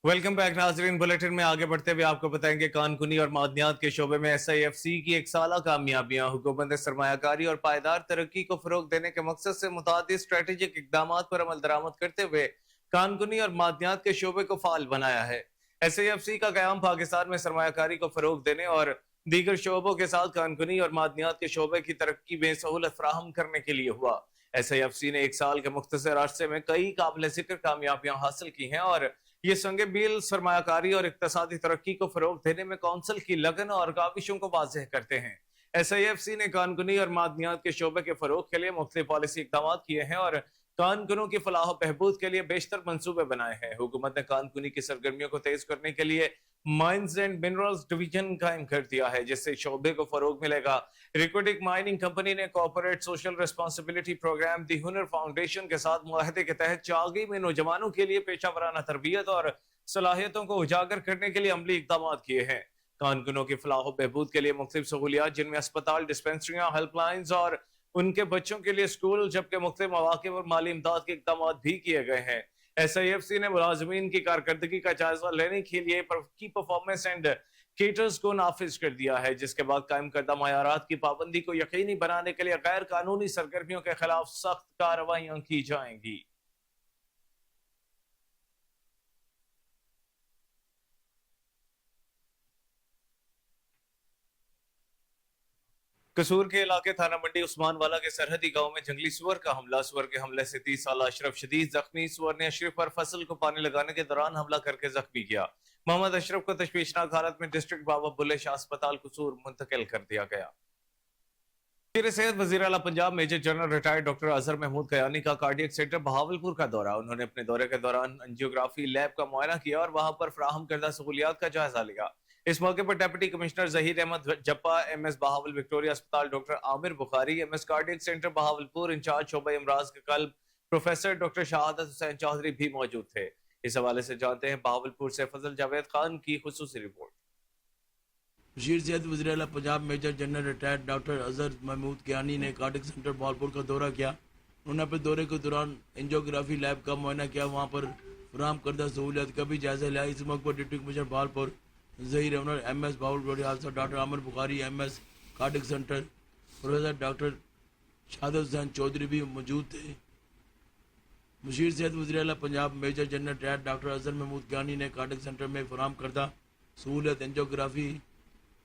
Welcome back नाजरीन। Bulletin में आगे बढ़ते हुए आपको बताएंगे कानकुनी और मादनियात के शोबे में SIFC की एक साला कामयाबियां। हुकूमत ने सरमायाकारी और पायदार तरक्की को फरोग देने के मकसद से मुतादिद स्ट्रेटेजिक इकदाम पर अमल दरामद करते हुए कानकुनी और मादनियात के शोबे को फाल बनाया है। SIFC का कयाम पाकिस्तान में सरमायाकारी को फरोग देने और दीगर शोबों के साथ कानकुनी और मादनियात के शोबे की तरक्की में सहूलत फराहम करने के लिए हुआ। SIFC ने एक साल के मुख्तसर अरसे में कई काबिल जिक्र कामयाबियां हासिल की हैं और ये संगे बिल सरमायाकारी और इक्तसादी तरक्की को फरोग देने में कौंसिल की लगन और काविशों को वाज़ेह करते हैं। SIFC ने कानकुनी और मादनियात के शोबे के फरोग के लिए मुख्तलिफ पॉलिसी इकदाम किए हैं और कानकुनों की फलाह बहबूद के लिए बेशतर मंसूबे बनाए हैं। हुकूमत ने कानकुनी की सरगर्मियों को तेज करने के लिए माइंस एंड मिनरल्स डिवीजन कायम कर दिया है, जिससे शोबे को फरोग मिलेगा। रिक्वेटिक माइनिंग कंपनी ने कॉर्पोरेट सोशल रिस्पॉन्सिबिलिटी प्रोग्राम दी हुनर फाउंडेशन के साथ मुआहदे के तहत चागी में नौजवानों के लिए पेशा वराना तरबियत और सलाहियतों को उजागर करने के लिए अमली इकदाम किए हैं। कानकुनों की फलाह बहबूद के लिए मुख्तलिफ सहूलियात, जिनमें अस्पताल, डिस्पेंसरियां, हेल्पलाइंस और उनके बच्चों के लिए स्कूल, जबकि मुख्तलिफ मौके पर माली इमदाद के इकदाम भी किए गए हैं। SIFC ने मुलाजमीन की कारकर्दगी का जायजा लेने के लिए की परफॉर्मेंस एंड केटर्स को नाफिज कर दिया है, जिसके बाद कायम करदा मयारात की पाबंदी को यकीनी बनाने के लिए गैर कानूनी सरगर्मियों के खिलाफ सख्त कार्रवाइयां की जाएंगी। कसूर के इलाके थाना मंडी उस्मानवाला के सरहदी गांव में जंगली सुअर का हमला। सुअर के हमले से 30 साल अशरफ शदीद जख्मी। सुअर ने अशरफ पर फसल को पानी लगाने के दौरान हमला करके जख्मी किया। मोहम्मद अशरफ को तशवीशनाक हालत में डिस्ट्रिक्ट बाबा बुल्ले शाह अस्पताल कसूर मुंतकिल कर दिया गया। वजीर सेहत वजीर आला Punjab major general retired doctor Azhar Mahmood Kayani का कार्डियक सेंटर बहावलपुर का दौरा। उन्होंने अपने दौरे के दौरान एंजियोग्राफी लैब का मुआयना किया और वहां पर फराहम करदा सहूलियात का जायजा लिया। इस मौके पर deputy commissioner Zaheer Ahmed Jappa, MS Bahawal Victoria अस्पताल doctor Aamir Bukhari, MS cardiac centre Bahawalpur in charge शोबा इमराज के कल्ब प्रोफेसर डॉक्टर शहादत हुसैन चौधरी भी मौजूद थे। इस हवाले से जानते हैं बहावलपुर से फजल जावेद खान की खुसूसी रिपोर्ट। वज़ीर सेहत वज़ीर आला Punjab major general retired doctor Azhar Mahmood Kiani ने कार्डियक सेंटर बहावलपुर का दौरा किया। उन्होंने अपने दौरे के दौरान एंजियोग्राफी लैब का मुआयना किया, वहाँ पर फराहम करदा सहूलियत का भी जायजा लिया। इस मौके पर deputy commissioner Bahawalpur Zaheer Ahmed, MS Bahawalpur हादसा doctor Aamir Bukhari, MS cardiac centre professor doctor Shahadat Hussain Chaudhary भी मौजूद थे। वज़ीर सेहत वज़ीर आला Punjab major general retired doctor Azhar Mahmood Kiani ने कार्डियक सेंटर में फराहम करदा सहूलियत, एंजियोग्राफी,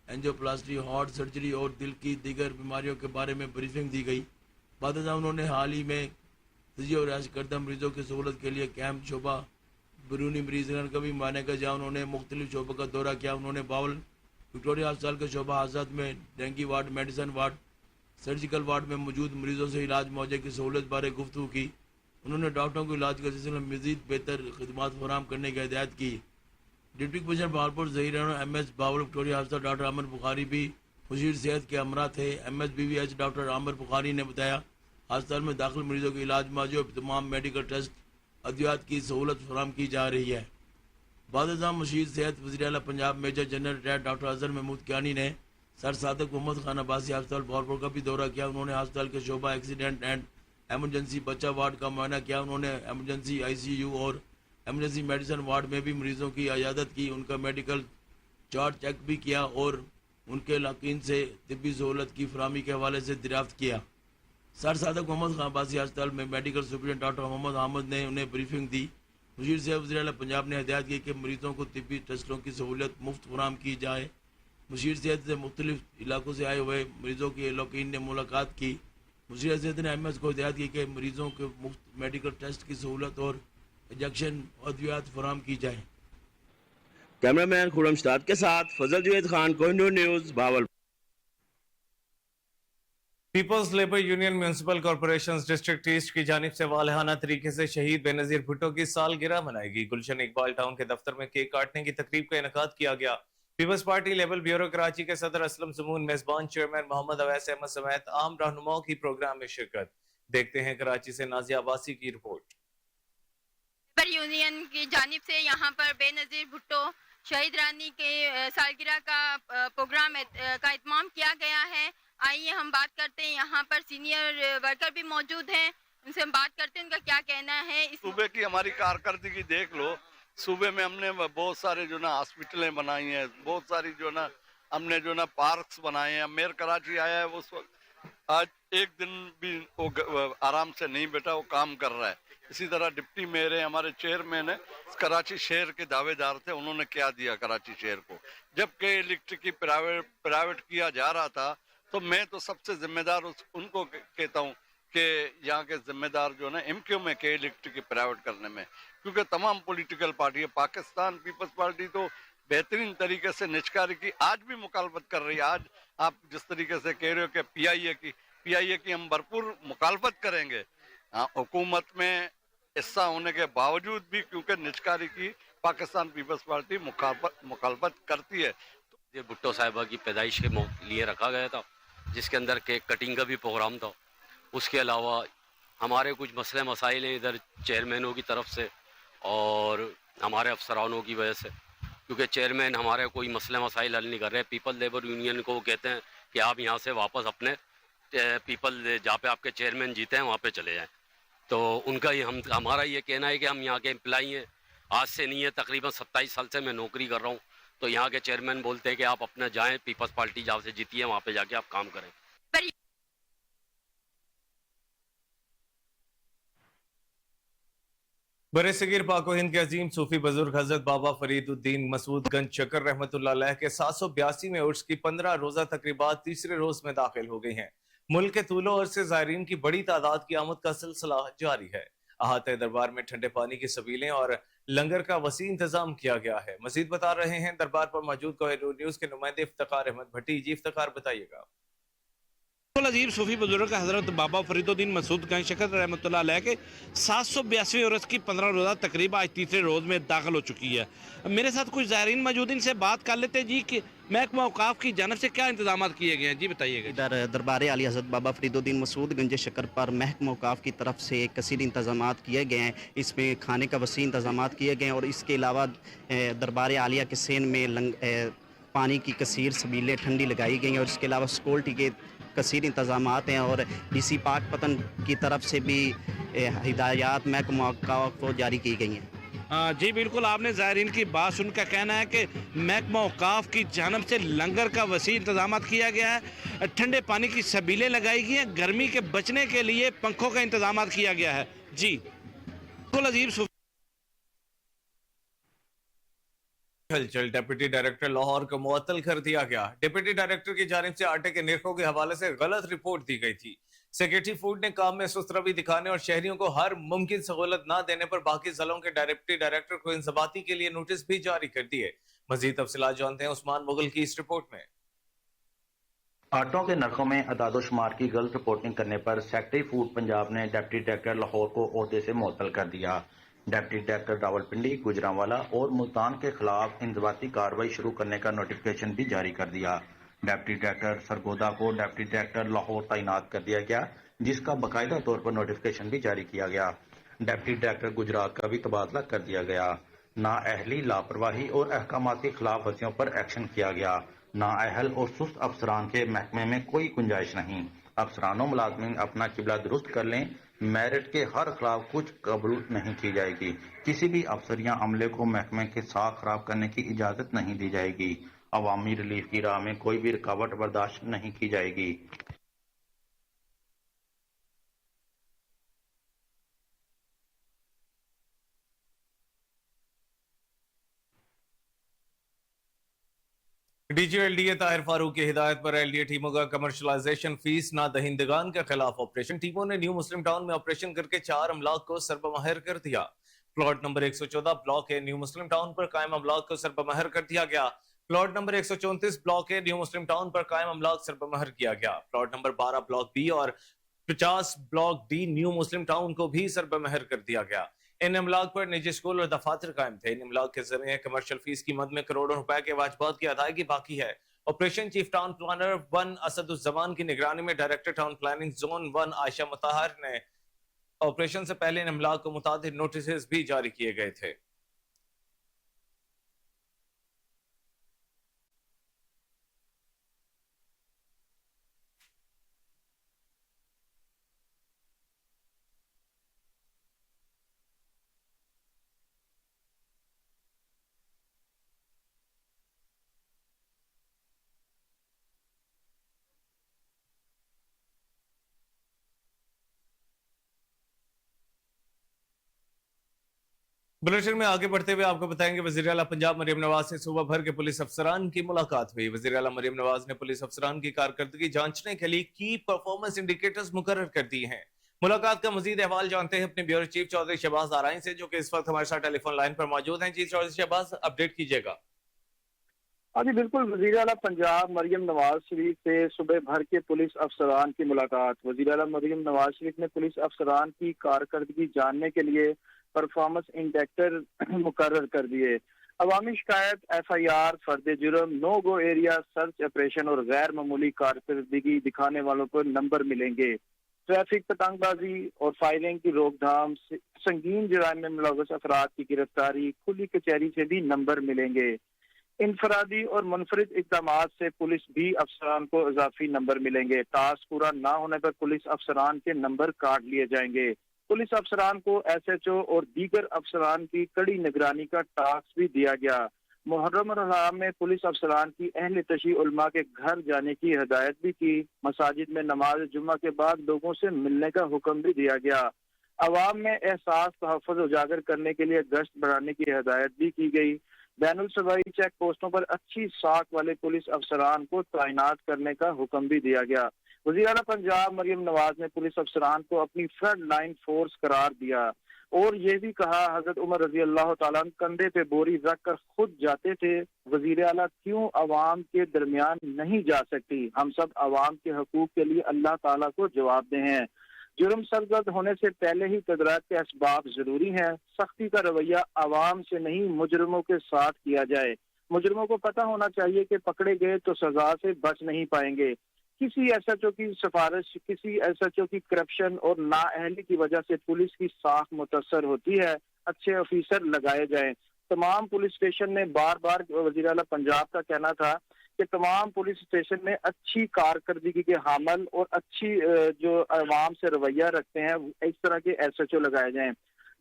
एंजियोप्लास्टी, हार्ट सर्जरी और दिल की दीगर बीमारियों के बारे में ब्रीफिंग दी गई। बाद उन्होंने हाल ही में तजिया और रिहायश करदा मरीजों की सहूलत के लिए कैंप शोबा बैरूनी मरीजगण का भी मुआयना किया, जहाँ उन्होंने मुख्तलिफ शोबों का दौरा किया। उन्होंने बावल विक्टोरिया अस्पताल के शोबा हादसात में dengue ward, medicine ward, surgical ward में मौजूद मरीजों से इलाज मुआवजे की सहूलत बारे गुफ्तगू की। उन्होंने डॉक्टरों को इलाज के सिलसिले में मज़ीद बेहतर खदमात फराहम करने की हिदायत की। Deputy commissioner Bahawalpur Zaheer MS Bahawal Victoria अस्पताल डॉक्टर आमिर बुखारी भी वज़ीर सेहत के हमरा थे। MS BVH doctor Aamir Bukhari ने बताया अस्पताल में दाखिल मरीजों के इलाज मुआवजे और तमाम मेडिकल टेस्ट अद्वियात की सहूलत फराहम की जा रही है। बाद वज़ीर सेहत वज़ीर आला Punjab major general retired doctor Azhar Mahmood Kiani ने सर सादक मोहम्मद खान अब्बासी अस्पताल बहावलपुर का भी दौरा किया। उन्होंने अस्पताल के शोबा एक्सीडेंट एंड एमरजेंसी बच्चा वार्ड का मुआयना किया। उन्होंने एमरजेंसी ICU और एमरजेंसी मेडिसिन वार्ड में भी मरीजों की इयादत की, उनका मेडिकल चार्ट चेक भी किया और उनके लाकिन से तिब्बी सहूलत की फराहमी के हवाले से दरियाफ्त किया। सर सादक मोहम्मद खान अब्बासी अस्पताल में medical superintendent doctor Mohammad Ahmed ने उन्हें ब्रीफिंग दी। वज़ीर सेहत वज़ीर आला पंजाब ने हिदायत की कि मरीजों को तिब्बी टेस्टों की सहूलत मुफ्त फराहम की जाए। वज़ीर सेहत से मुख्तलिफ इलाकों से आए हुए मरीजों की लाकिन ने मुलाकात की। वज़ीर सेहत ने MS को हिदायत की कि मरीजों के मुफ्त मेडिकल टेस्ट की सहूलत और इंजेक्शन अद्वियात फराहम की जाए। कैमरामैन खुरम शताब के साथ Fazal Javed Khan, Kohinoor news, Bahawal. People's labour union municipal corporation district east की जानिब से वालहाना तरीके से शहीद बेनजीर भुट्टो की सालगिरह मनाएगी। गुलशन इकबाल टाउन के दफ्तर में केक काटने की तकरीब का इनेकाद किया गया। पीपल्स पार्टी लेबर ब्यूरो कराची के सदर असलम जमून, मेजबान चेयरमैन मोहम्मद अवैस अहमद समेत आम रहनुमाओं की प्रोग्राम में शिरकत। देखते हैं कराची से नाजिया अब्बासी की रिपोर्ट। लेबर यूनियन की जानिब से यहाँ पर बेनजीर भुट्टो शहीद रानी के सालगिरह का प्रोग्राम का इत्माम किया गया है। आइए हम बात करते हैं, यहाँ पर सीनियर वर्कर भी मौजूद हैं, उनसे हम बात करते हैं उनका क्या कहना है। सुबह की हमारी कारकर्दगी देख लो, सूबे में हमने बहुत सारे जो ना हॉस्पिटलें बनाई हैं, बहुत सारी जो ना हमने जो ना पार्क्स बनाए हैं। मेयर कराची आया है उस वक्त, आज एक दिन भी वो आराम से नहीं बैठा, वो काम कर रहा है। इसी तरह डिप्टी मेयर है, हमारे चेयरमैन है, कराची शहर के दावेदार थे, उन्होंने क्या दिया कराची शहर को। जबकि इलेक्ट्रिक की प्राइवेट किया जा रहा था, तो मैं तो सबसे जिम्मेदार उनको कहता हूँ कि यहाँ के जिम्मेदार जो ना एमक्यू में के इलेक्ट्रिक की प्राइवेट करने में, क्योंकि तमाम पॉलिटिकल पार्टी है। पाकिस्तान पीपल्स पार्टी तो बेहतरीन तरीके से निचकारी की आज भी मुखालफत कर रही है। आज आप जिस तरीके से कह रहे हो कि पीआईए की हम भरपूर मुखालफत करेंगे। हाँ, हुकूमत में हिस्सा होने के बावजूद भी, क्योंकि निचकारी की पाकिस्तान पीपल्स पार्टी मुखालफत करती है। ये भुट्टो साहिबा की पैदाइश के लिए रखा गया था, जिसके अंदर केक कटिंग का भी प्रोग्राम था। उसके अलावा हमारे कुछ मसले मसाइल हैं इधर चेयरमैनों की तरफ से और हमारे अफसरानों की वजह से, क्योंकि चेयरमैन हमारे कोई मसले मसाइल हल नहीं कर रहे। पीपल लेबर यूनियन को वो कहते हैं कि आप यहाँ से वापस अपने पीपल जहाँ पे आपके चेयरमैन जीते हैं वहाँ पे चले जाएं। तो उनका ये हमारा ये कहना है कि हम यहाँ के एम्प्लाई हैं, आज से नहीं है, तकरीबन 27 साल से मैं नौकरी कर रहा हूँ। तो यहाँ के चेयरमैन बोलते हैं कि आप अपना जाएं, पीपल्स पार्टी जहाँ से जीती है वहाँ पे जाके आप काम करें। बरसगीर पाको हिंद के अजीम सूफी बुजुर्ग हजरत बाबा फरीदुद्दीन मसूद गंज चकर रहमतुल्लाह अलैह के 782 में उर्स की 15 रोजा तकरीबात तीसरे रोज में दाखिल हो गई हैं। मुल्क के तूलो और से जायरीन की बड़ी तादाद की आमद का सिलसिला जारी है। अहाते दरबार में ठंडे पानी की सबीलें और लंगर का वसी इंतजाम किया गया है। मजीद बता रहे हैं दरबार पर मौजूद कोहिनूर न्यूज के नुमाइंदे इफ्तिखार अहमद भट्टी। जी इफ्तिखार, बताइएगा। अजीब सूफी बुजुर्ग हजरत बाबा फरीदुद्दीन मसूद गंज शकर रहमतुल्लाह अलैह के 782वें उर्स की 15 रोज़ा तकरीब आज तीसरे रोज़ में दाखिल हो चुकी है। मेरे साथ कुछ ज़ायरीन मौजूद, इनसे बात कर लेते जी कि महकमा औकाफ की जानब से क्या इंतजाम किए गए हैं। जी बताइएगा। इधर दरबार आली हज़रत बाबा फरीदुद्दीन मसूद गंज शकर पर महकमा औकाफ की तरफ से कसीर इंतजाम किए गए हैं। इसमें खाने का वसी इंतजाम किए गए हैं और इसके अलावा दरबार आलिया के सेन में पानी की कसीर सबीलें ठंडी लगाई गई हैं और इसके अलावा सिक्योरिटी के कसीर इंतजाम हैं और डीसी पाक पतन की तरफ से भी हिदायत महकमा औकाफ को जारी की गई हैं। जी बिल्कुल, आपने ज़ायरीन की बात सुनकर कहना है कि महकमा औकाफ की जानब से लंगर का वसी इंतजाम किया गया है, ठंडे पानी की सबीलें लगाई गई हैं, गर्मी के बचने के लिए पंखों का इंतजाम किया गया है। जी बिल्कुल अजीब हलचल, डिप्टी डायरेक्टर लाहौर को मुअत्तल कर दिया गया। डिप्टी डायरेक्टर की जानिब से आटे के निर्खों के हवाले से गलत रिपोर्ट दी गई थी। सेक्रेटरी फूड ने काम में सुस्तरवी दिखाने और शहरियों को हर मुमकिन सहूलत न देने पर बाकी जिलों के डिप्टी डायरेक्टर को इंजबाती के लिए नोटिस भी जारी कर दिए। मजीद तफसीलात जानते हैं उस्मान मुगल की इस रिपोर्ट में। आटों के नरखों में अदादोशुमार की गलत रिपोर्टिंग करने पर सेक्रेटरी फूड पंजाब ने डिप्टी डायरेक्टर लाहौर को ओहदे से मुअत्तल कर दिया। डिप्टी डायरेक्टर रावलपिंडी, गुजरांवाला और मुल्तान के खिलाफ इंजबाती कार्रवाई शुरू करने का नोटिफिकेशन भी जारी कर दिया। डिप्टी डायरेक्टर सरगोदा को डिप्टी डायरेक्टर लाहौर तैनात कर दिया गया, जिसका बाकायदा तौर पर नोटिफिकेशन भी जारी किया गया। डिप्टी डायरेक्टर गुजरात का भी तबादला कर दिया गया। नाअहली, लापरवाही और अहकामात की खिलाफ वर्जियों पर एक्शन किया गया। नाअहल और सुस्त अफसरान के महकमे में कोई गुंजाइश नहीं। अफसरान और मुलाजमीन अपना किबला दुरुस्त कर लें। मेरिट के हर खिलाफ कुछ कबूल नहीं की जाएगी। किसी भी अफसर या अमले को महकमे के साख खराब करने की इजाजत नहीं दी जाएगी। अवामी रिलीफ की राह में कोई भी रुकावट बर्दाश्त नहीं की जाएगी। डीजी एलडीए ताहिर फारूक की हिदायत पर एलडीए टीमों का कमर्शलाइजेशन फीस ना दहिंदगान के खिलाफ ऑपरेशन। टीमों ने न्यू मुस्लिम टाउन में ऑपरेशन करके 4 अमलाक को सरबमहर कर दिया। प्लॉट नंबर 114 ब्लॉक के न्यू मुस्लिम टाउन पर कायम अमलाक को सरबमहर कर दिया गया। प्लॉट नंबर 134 ब्लॉक के न्यू मुस्लिम टाउन पर कायम अमलाक सरबमहर किया गया। प्लॉट नंबर 12 ब्लॉक बी और 50 ब्लॉक डी न्यू मुस्लिम टाउन को भी सरबमहर कर दिया गया। इन अमलाक पर निजी स्कूल और दफातर कायम थे। इन अमलाक के जरिए कमर्शियल फीस की मद में करोड़ों रुपए के वाजबात की अदायगी बाकी है। Operation chief town planner 1 Asaduzzaman की निगरानी में director town planning zone 1 Ayesha Mutahar ने ऑपरेशन से पहले इन अमलाक को मुतादिद नोटिस भी जारी किए गए थे। बुलेटिन में आगे बढ़ते हुए आपको बताएंगे वज़ीर आला पंजाब मरियम नवाज से सुबह भर के पुलिस अफसरान की मुलाकात हुई। वज़ीर आला मरियम नवाज ने पुलिस अफसरान की कारकर्दगी जांचने के लिए की परफॉर्मेंस इंडिकेटर्स मुकर्रर कर दिए हैं। मुलाकात का मजीद अहवाल जानते हैं अपने ब्यूरो चीफ चौधरी शहबाज आराइन से, जो कि इस वक्त हमारे साथ टेलीफोन लाइन पर मौजूद हैं। जी चौधरी शहबाज, अपडेट कीजिएगा। हाँ जी बिल्कुल, वज़ीर आला पंजाब मरियम नवाज शरीफ से सुबह भर के पुलिस अफसरान की मुलाकात। वज़ीर आला मरियम नवाज शरीफ ने पुलिस अफसरान की कारकर्दगी जानने के लिए परफॉर्मेंस इंडेक्टर मुकर्रर कर दिए। अवामी शिकायत, FIR, फर्द जुर्म, no go area, search operation और गैर मामूली कारकर्दगी दिखाने वालों को नंबर मिलेंगे। ट्रैफिक पतंगबाजी और फायरिंग की रोकथाम, संगीन जुर्म में मुलव्वस अफराद की गिरफ्तारी, खुली कचहरी से भी नंबर मिलेंगे। इनफरादी और मुनफरिद इक़दामात से पुलिस भी अफसरान को इजाफी नंबर मिलेंगे। टास्क पूरा ना होने पर पुलिस अफसरान के नंबर काट लिए जाएंगे। पुलिस अफसरान को SHO और दीगर अफसरान की कड़ी निगरानी का टास्क भी दिया गया। मुहर्रम और हराम में पुलिस अफसरान की अहले तशी उलमा के घर जाने की हिदायत भी की। मसाजिद में नमाज जुम्मा के बाद लोगों से मिलने का हुक्म भी दिया गया। अवाम में एहसास तहफ़्फ़ुज़ उजागर करने के लिए गश्त बढ़ाने की हिदायत भी की गई। बैनुल सूबाई चेक पोस्टों पर अच्छी साख वाले पुलिस अफसरान को तैनात करने का हुक्म भी दिया गया। वज़ीर आला पंजाब मरियम नवाज ने पुलिस अफसरान को अपनी फ्रंट लाइन फोर्स करार दिया और ये भी कहा, हजरत उमर रजी अल्लाह ताला कंधे पे बोरी रख कर खुद जाते थे। वज़ीर आला क्यों अवाम के दरमियान नहीं जा सकती? हम सब अवाम के हकूक के लिए अल्लाह ताला को जवाब दे हैं। जुर्म सरगर्द होने से पहले ही तदराक के असबाब जरूरी हैं। सख्ती का रवैया आवाम से नहीं मुजरमों के साथ किया जाए। मुजरमों को पता होना चाहिए कि पकड़े गए तो सजा से बच नहीं पाएंगे। किसी SHO की सिफारिश, किसी SHO की करप्शन और नाअहली की वजह से पुलिस की साख मुतासर होती है। अच्छे ऑफिसर लगाए जाएं। तमाम पुलिस स्टेशन में बार बार वज़ीर आला पंजाब का कहना था कि तमाम पुलिस स्टेशन में अच्छी कारकर्दगी के हामल और अच्छी जो अवाम से रवैया रखते हैं, इस तरह के SHO लगाए जाएं।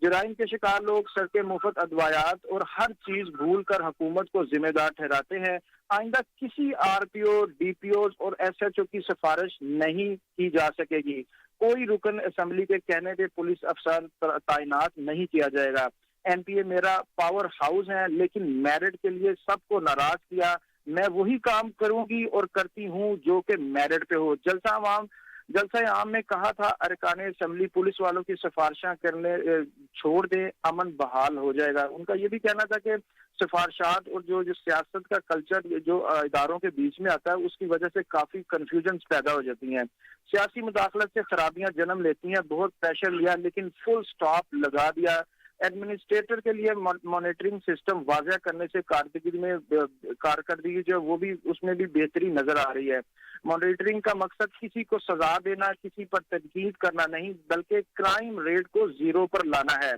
जराइम के शिकार लोग सड़कें, मुफ्त अदवायात और हर चीज भूल कर हुकूमत को जिम्मेदार ठहराते हैं। आइंदा किसी RPO, DPOs और SHO की सिफारिश नहीं की जा सकेगी। कोई रुकन असेंबली के कहने पे पुलिस अफसर तैनात नहीं किया जाएगा। NPA मेरा पावर हाउस है, लेकिन मेरिट के लिए सबको नाराज किया। मैं वही काम करूंगी और करती हूं जो कि मेरिट पे हो। जलसा आम में कहा था, अरकान असेंबली पुलिस वालों की सिफारिशें करने छोड़ दें, अमन बहाल हो जाएगा। उनका ये भी कहना था कि सिफारिशात और जो सियासत का कल्चर जो इदारों के बीच में आता है, उसकी वजह से काफी कंफ्यूजन पैदा हो जाती हैं। सियासी मुदाखलत से खराबियां जन्म लेती हैं। बहुत प्रेशर लिया लेकिन फुल स्टॉप लगा दिया। एडमिनिस्ट्रेटर के लिए मॉनिटरिंग सिस्टम वाज़ा करने से कारकर्दगी जो वो भी उसमें भी बेहतरी नजर आ रही है। मॉनिटरिंग का मकसद किसी को सजा देना, किसी पर तनकीद करना नहीं, बल्कि क्राइम रेट को जीरो पर लाना है।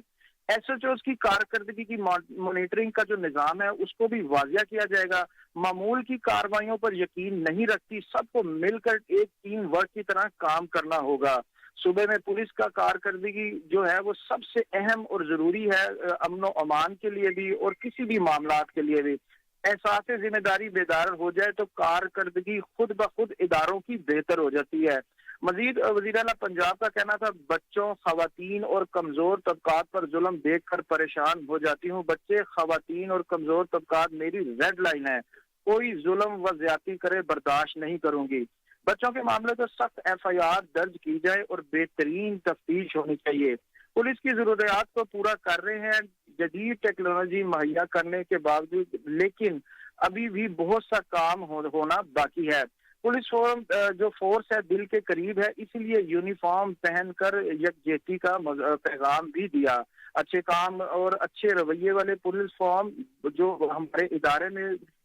SHOs की कारकर्दगी की मॉनिटरिंग का जो निजाम है उसको भी वाजिया किया जाएगा। मामूल की कार्रवाइयों पर यकीन नहीं रखती, सबको मिलकर एक टीम वर्क की तरह काम करना होगा। सूबे में पुलिस का कारकर्दगी जो है वो सबसे अहम और जरूरी है, अमन व अमान के लिए भी और किसी भी मामलात के लिए भी। एहसास जिम्मेदारी बेदार हो जाए तो कारकर्दगी खुद ब खुद इदारों की बेहतर हो जाती है। मजीद वज़ीर आला पंजाब का कहना था, बच्चों, खवातीन और कमजोर तबकात पर जुल्म देख कर परेशान हो जाती हूँ। बच्चे, खवातीन और कमजोर तबकात मेरी रेड लाइन है। कोई जुल्म व ज्यादती करे बर्दाश्त नहीं करूंगी। बच्चों के मामले तो सख्त FIR दर्ज की जाए और बेहतरीन तफ्तीश होनी चाहिए। पुलिस की जरूरियात को पूरा कर रहे हैं जदीद टेक्नोलॉजी मुहैया करने के बावजूद, लेकिन अभी भी बहुत सा काम होना बाकी है। पुलिस जो फोर्स है दिल के करीब है, इसलिए यूनिफॉर्म पहनकर यकजहती का पैगाम भी दिया। अच्छे काम और अच्छे रवैये वाले पुलिस फॉर्म जो हमारे इदारे में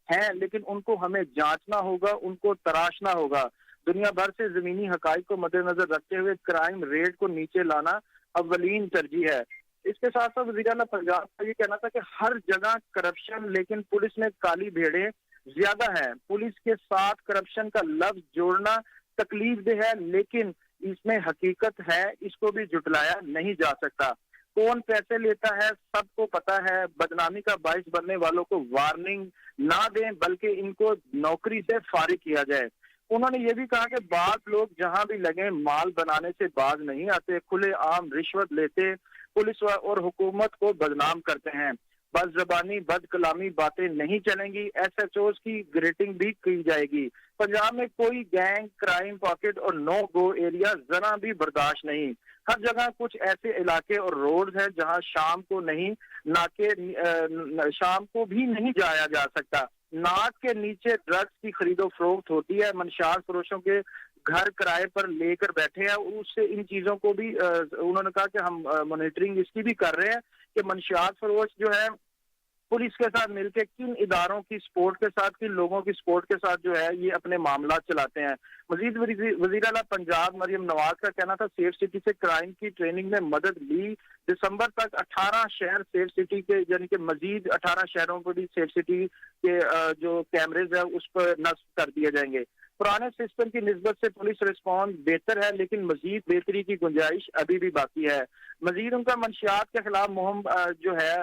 हैं, लेकिन उनको हमें जांचना होगा, उनको तराशना होगा। दुनिया भर से जमीनी हकाइक को मद्देनजर रखते हुए क्राइम रेट को नीचे लाना अव्वलीन तरजीह है। इसके साथ साथ वज़ीर आला पंजाब का ये कहना था कि हर जगह करप्शन, लेकिन पुलिस में काली भेड़ें ज्यादा है। पुलिस के साथ करप्शन का लफ्ज जोड़ना तकलीफदेह है, लेकिन इसमें हकीकत है, इसको भी जुटलाया नहीं जा सकता। कौन पैसे लेता है सबको पता है। बदनामी का बाइस बनने वालों को वार्निंग ना दें, बल्कि इनको नौकरी से फारिग किया जाए। उन्होंने ये भी कहा कि बात लोग जहां भी लगे माल बनाने से बाज नहीं आते, खुले आम रिश्वत लेते पुलिस और हुकूमत को बदनाम करते हैं। बद ज़बानी बद कलामी बातें नहीं चलेंगी, SHOs की ग्रेटिंग भी की जाएगी। पंजाब में कोई गैंग क्राइम पॉकेट और नो गो एरिया जरा भी बर्दाश्त नहीं। हर जगह कुछ ऐसे इलाके और रोड हैं जहां शाम को भी नहीं जाया जा सकता। नाक के नीचे ड्रग्स की खरीदो फरोख्त होती है, मंशियात फरोशों के घर किराए पर लेकर बैठे हैं। उससे इन चीजों को भी उन्होंने कहा कि हम मॉनिटरिंग इसकी भी कर रहे हैं कि मंशियात फरोश जो है पुलिस के साथ मिलकर किन इदारों की सपोर्ट के साथ, किन लोगों की सपोर्ट के साथ जो है ये अपने मामला चलाते हैं। मजीद वजीर आला पंजाब मरियम नवाज का कहना था सेफ सिटी से क्राइम की ट्रेनिंग में मदद ली। दिसंबर तक 18 शहर सेफ सिटी के यानी कि मजीद 18 शहरों पर भी सेफ सिटी के जो कैमरेज है उस पर नस्ब कर दिए जाएंगे। पुराने सिस्टम की निस्बत से पुलिस रिस्पॉन्स बेहतर है, लेकिन मजीद बेहतरी की गुंजाइश अभी भी बाकी है। मजीद उनका मंशियात के खिलाफ मुहिम जो है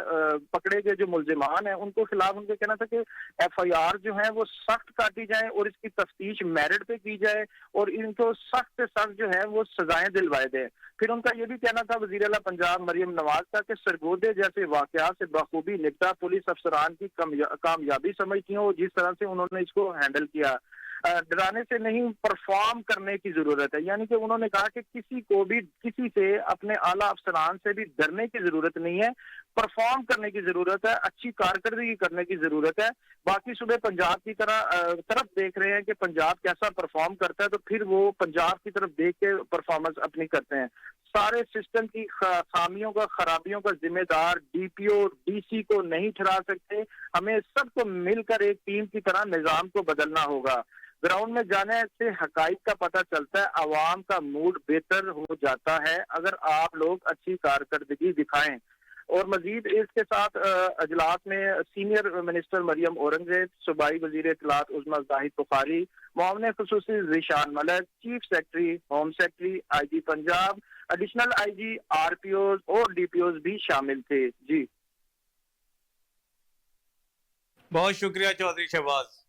पकड़े गए जो मुल्जिमान हैं उनको खिलाफ उनका कहना था कि FIR जो है वो सख्त काटी जाए और इसकी तफ्तीश मेरिट पे की जाए और इनको सख्त से सख्त जो है वो सजाएं दिलवाए दें। फिर उनका ये भी कहना था वजीर आला पंजाब मरियम नवाज का कि सरगोदे जैसे वाकयात से बखूबी निपटा पुलिस अफसरान की कामयाबी समझती हूँ जिस तरह से उन्होंने इसको हैंडल किया। डराने से नहीं परफॉर्म करने की जरूरत है, यानी कि उन्होंने कहा कि किसी को भी किसी से अपने आला अफसरान से भी डरने की जरूरत नहीं है, परफॉर्म करने की जरूरत है, अच्छी कारकर्दगी करने की जरूरत है। बाकी सूबे पंजाब की तरफ देख रहे हैं कि पंजाब कैसा परफॉर्म करता है तो फिर वो पंजाब की तरफ देख के परफॉर्मेंस अपनी करते हैं। सारे सिस्टम की खामियों का खराबियों का जिम्मेदार DPO DC को नहीं ठहरा सकते। हमें सबको मिलकर एक टीम की तरह निजाम को बदलना होगा। ग्राउंड में जाने से हकाइक का पता चलता है, आवाम का मूड बेहतर हो जाता है अगर आप लोग अच्छी कारकर्दगी दिखाएं। और मजीद इसके साथ अजलास में सीनियर मिनिस्टर मरियम औरंगजेब, सूबाई वजीर इत्तलात उज़्मा जाहिद बुखारी, मुआविन खुसूसी Zeeshan Malik, chief secretary home secretary, IG Punjab, additional IG, RPOs और DPOs भी शामिल थे। जी बहुत शुक्रिया चौधरी शहबाज।